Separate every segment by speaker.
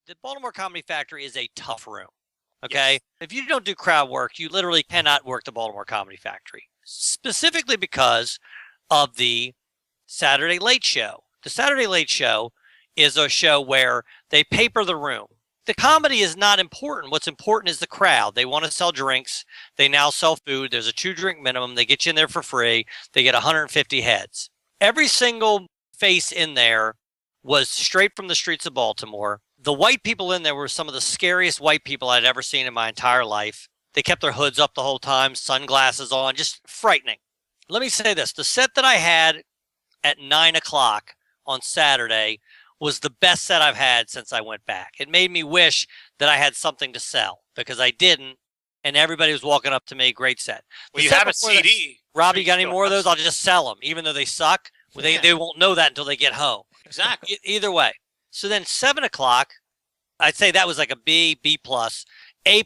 Speaker 1: The Baltimore Comedy Factory is a tough room. Okay? Yes. If you don't do crowd work, you literally cannot work the Baltimore Comedy Factory. Specifically because of the Saturday Late Show. The Saturday Late Show is a show where they paper the room. The comedy is not important. What's important is the crowd. They want to sell drinks. They now sell food. There's a 2-drink minimum. They get you in there for free. They get 150 heads. Every single face in there was straight from the streets of Baltimore. The white people in there were some of the scariest white people I'd ever seen in my entire life. They kept their hoods up the whole time, sunglasses on, just frightening. Let me say this. The set that I had at 9 o'clock on Saturday was the best set I've had since I went back. It made me wish that I had something to sell because I didn't, and everybody was walking up to me, great set.
Speaker 2: Well, you have a CD.
Speaker 1: Robbie, got any more of those? I'll just sell them, even though they suck. They won't know that until they get home.
Speaker 2: Exactly.
Speaker 1: Either way. So then 7 o'clock, I'd say that was like a B, B+, A+,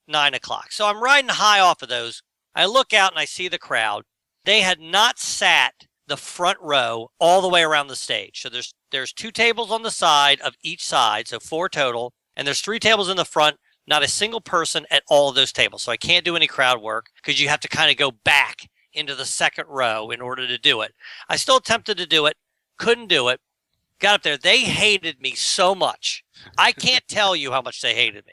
Speaker 1: 9 o'clock. So I'm riding high off of those. I look out and I see the crowd. They had not sat the front row all the way around the stage. So there's 2 tables on the side of each side, so 4 total, and there's 3 tables in the front, not a single person at all of those tables. So I can't do any crowd work because you have to kind of go back into the second row in order to do it. I still attempted to do it, couldn't do it, got up there. They hated me so much. I can't tell you how much they hated me.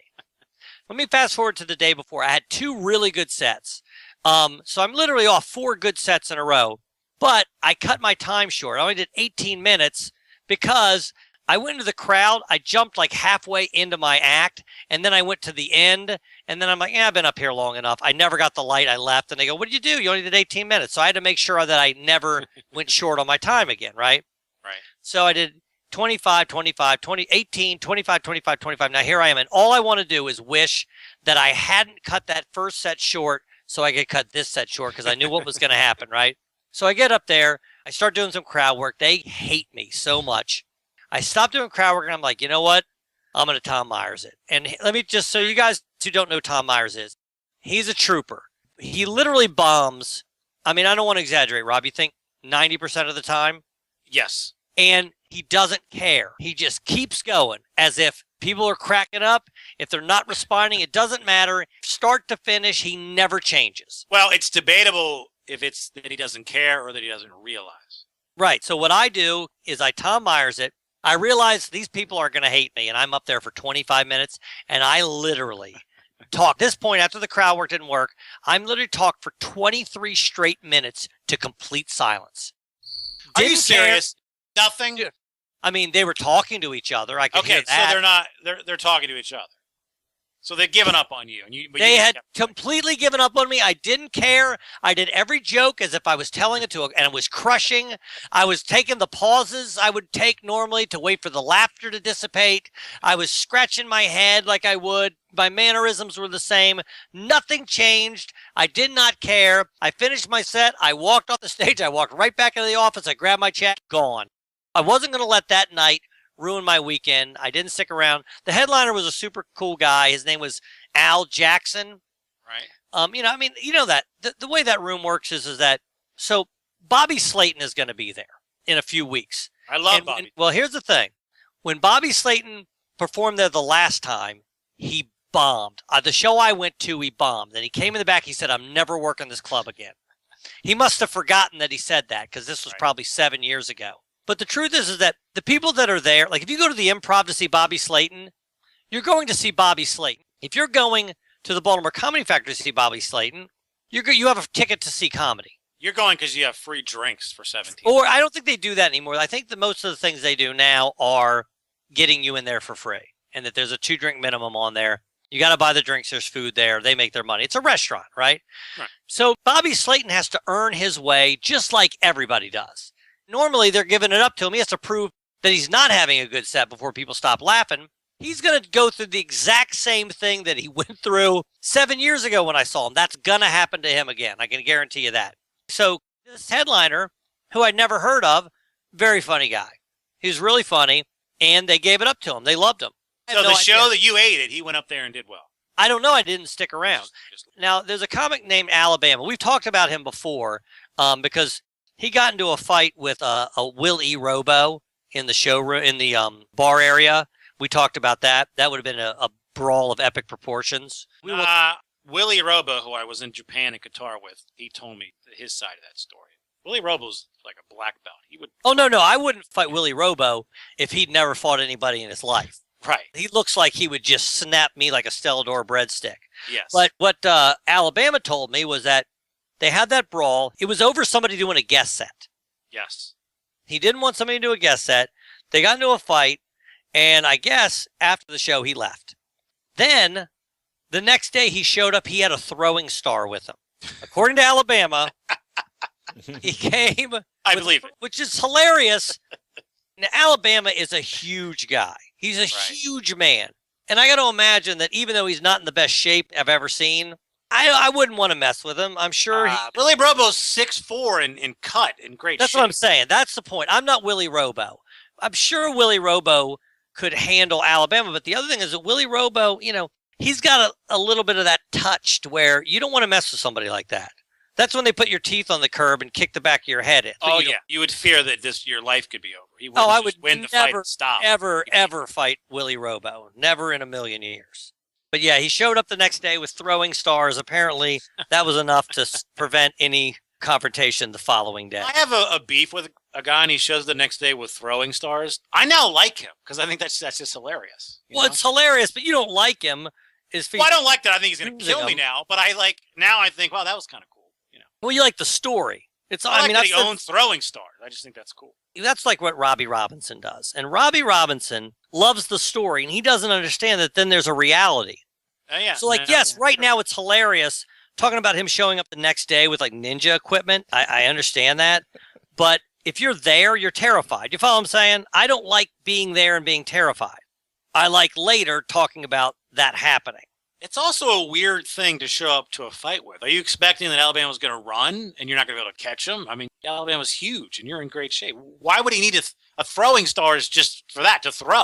Speaker 1: Let me fast forward to the day before. I had 2 really good sets. So I'm literally off 4 good sets in a row. But I cut my time short. I only did 18 minutes because I went into the crowd. I jumped like halfway into my act, and then I went to the end. And then I'm like, I've been up here long enough. I never got the light. I left. And they go, what did you do? You only did 18 minutes. So I had to make sure that I never went short on my time again, right?
Speaker 2: Right.
Speaker 1: So I did 25, 25, 20, 18, 25, 25, 25. Now here I am. And all I want to do is wish that I hadn't cut that first set short so I could cut this set short because I knew what was going to happen, right? So I get up there, I start doing some crowd work. They hate me so much. I stop doing crowd work and I'm like, you know what? I'm going to Tom Myers it. And let me just, so you guys who don't know who Tom Myers is, he's a trooper. He literally bombs. I mean, I don't want to exaggerate, Rob. You think 90% of the time?
Speaker 2: Yes.
Speaker 1: And he doesn't care. He just keeps going as if people are cracking up. If they're not responding, it doesn't matter. Start to finish, he never changes.
Speaker 2: Well, it's debatable if it's that he doesn't care or that he doesn't realize.
Speaker 1: Right. So what I do is I Tom Myers it. I realize these people are going to hate me, and I'm up there for 25 minutes, and I literally talk. At this point, after the crowd work didn't work, I'm literally talked for 23 straight minutes to complete silence.
Speaker 2: Are you serious? Nothing?
Speaker 1: I mean, they were talking to each other. I could hear that.
Speaker 2: So they're not, they're talking to each other. So they've given up on you.
Speaker 1: They had completely given up on me. I didn't care. I did every joke as if I was telling it and it was crushing. I was taking the pauses I would take normally to wait for the laughter to dissipate. I was scratching my head like I would. My mannerisms were the same. Nothing changed. I did not care. I finished my set. I walked off the stage. I walked right back into the office. I grabbed my check. Gone. I wasn't going to let that night ruined my weekend. I didn't stick around. The headliner was a super cool guy. His name was Al Jackson.
Speaker 2: Right.
Speaker 1: You know, I mean, you know that the way that room works is that so Bobby Slayton is going to be there in a few weeks.
Speaker 2: I love Bobby.
Speaker 1: Well, here's the thing. When Bobby Slayton performed there the last time, he bombed. The show I went to, he bombed. Then he came in the back. He said, I'm never working this club again. He must have forgotten that he said that because this was probably 7 years ago. But the truth is that the people that are there, like if you go to the Improv to see Bobby Slayton, you're going to see Bobby Slayton. If you're going to the Baltimore Comedy Factory to see Bobby Slayton, you have a ticket to see comedy.
Speaker 2: You're going because you have free drinks for 17.
Speaker 1: Or I don't think they do that anymore. I think that most of the things they do now are getting you in there for free and that there's a 2-drink minimum on there. You got to buy the drinks. There's food there. They make their money. It's a restaurant, right?
Speaker 2: Right.
Speaker 1: So Bobby Slayton has to earn his way just like everybody does. Normally, they're giving it up to him. He has to prove that he's not having a good set before people stop laughing. He's going to go through the exact same thing that he went through 7 years ago when I saw him. That's going to happen to him again. I can guarantee you that. So this headliner, who I'd never heard of, very funny guy. He was really funny, and they gave it up to him. They loved him.
Speaker 2: So the show that you ate it, he went up there and did well.
Speaker 1: I don't know. I didn't stick around. Now, there's a comic named Alabama. We've talked about him before because he got into a fight with a Will E. Robo in the showroom, in the bar area, We talked about that. That would have been a brawl of epic proportions.
Speaker 2: Willie Robo, who I was in Japan and Qatar with, he told me his side of that story. Willie Robo's like a black belt. He would.
Speaker 1: Oh, no. I wouldn't fight Willie Robo if he'd never fought anybody in his life.
Speaker 2: Right.
Speaker 1: He looks like he would just snap me like a Stellador breadstick.
Speaker 2: Yes.
Speaker 1: But what Alabama told me was that they had that brawl. It was over somebody doing a guest set.
Speaker 2: Yes.
Speaker 1: He didn't want somebody to do a guest set. They got into a fight, and I guess after the show, he left. Then, the next day he showed up, he had a throwing star with him. According to Alabama, he came.
Speaker 2: I believe it.
Speaker 1: Which is hilarious. Now, Alabama is a huge guy. He's a
Speaker 2: Right.
Speaker 1: huge man. And I got to imagine that even though he's not in the best shape I've ever seen, I wouldn't want to mess with him. I'm sure
Speaker 2: Willie Robo's 6'4" and cut in great
Speaker 1: that's
Speaker 2: shape.
Speaker 1: what I'm saying. That's the point. I'm not Willie Robo. I'm sure Willie Robo could handle Alabama. But the other thing is that Willie Robo, he's got a little bit of that touch to where you don't want to mess with somebody like that. That's when they put your teeth on the curb and kick the back of your head in.
Speaker 2: Oh, yeah. You would fear that your life could be over. He
Speaker 1: I would
Speaker 2: win the fight and stop.
Speaker 1: ever fight Willie Robo. Never in a million years. But yeah, he showed up the next day with throwing stars. Apparently, that was enough to prevent any confrontation the following day.
Speaker 2: I have a beef with a guy, and he shows the next day with throwing stars. I now like him because I think that's just hilarious.
Speaker 1: Well, it's hilarious, but you don't like him.
Speaker 2: Well, I don't like that. I think he's going to kill me now. But now I think, wow, that was kind of cool.
Speaker 1: Well, you like the story.
Speaker 2: I mean, that he owns throwing stars. I just think that's cool.
Speaker 1: That's like what Robbie Robinson does. And Robbie Robinson loves the story, and he doesn't understand that then there's a reality.
Speaker 2: Yeah.
Speaker 1: So, yes, right now it's hilarious talking about him showing up the next day with, like, ninja equipment. I understand that. But if you're there, you're terrified. You follow what I'm saying? I don't like being there and being terrified. I like later talking about that happening.
Speaker 2: It's also a weird thing to show up to a fight with. Are you expecting that Alabama's going to run and you're not going to be able to catch him? I mean, Alabama's huge and you're in great shape. Why would he need a throwing stars just for that, to throw?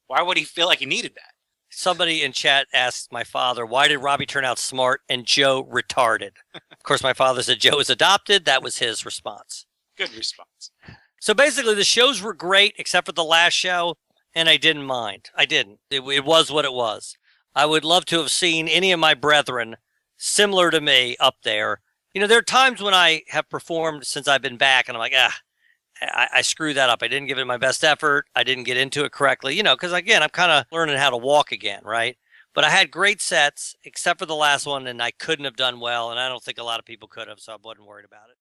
Speaker 2: Why would he feel like he needed that?
Speaker 1: Somebody in chat asked my father, why did Robbie turn out smart and Joe retarded? Of course, my father said Joe is adopted. That was his response.
Speaker 2: Good response.
Speaker 1: So basically, the shows were great except for the last show, and I didn't mind. I didn't. It was what it was. I would love to have seen any of my brethren similar to me up there. There are times when I have performed since I've been back, and I'm like, I screwed that up. I didn't give it my best effort. I didn't get into it correctly, because, again, I'm kind of learning how to walk again, right? But I had great sets, except for the last one, and I couldn't have done well, and I don't think a lot of people could have, so I wasn't worried about it.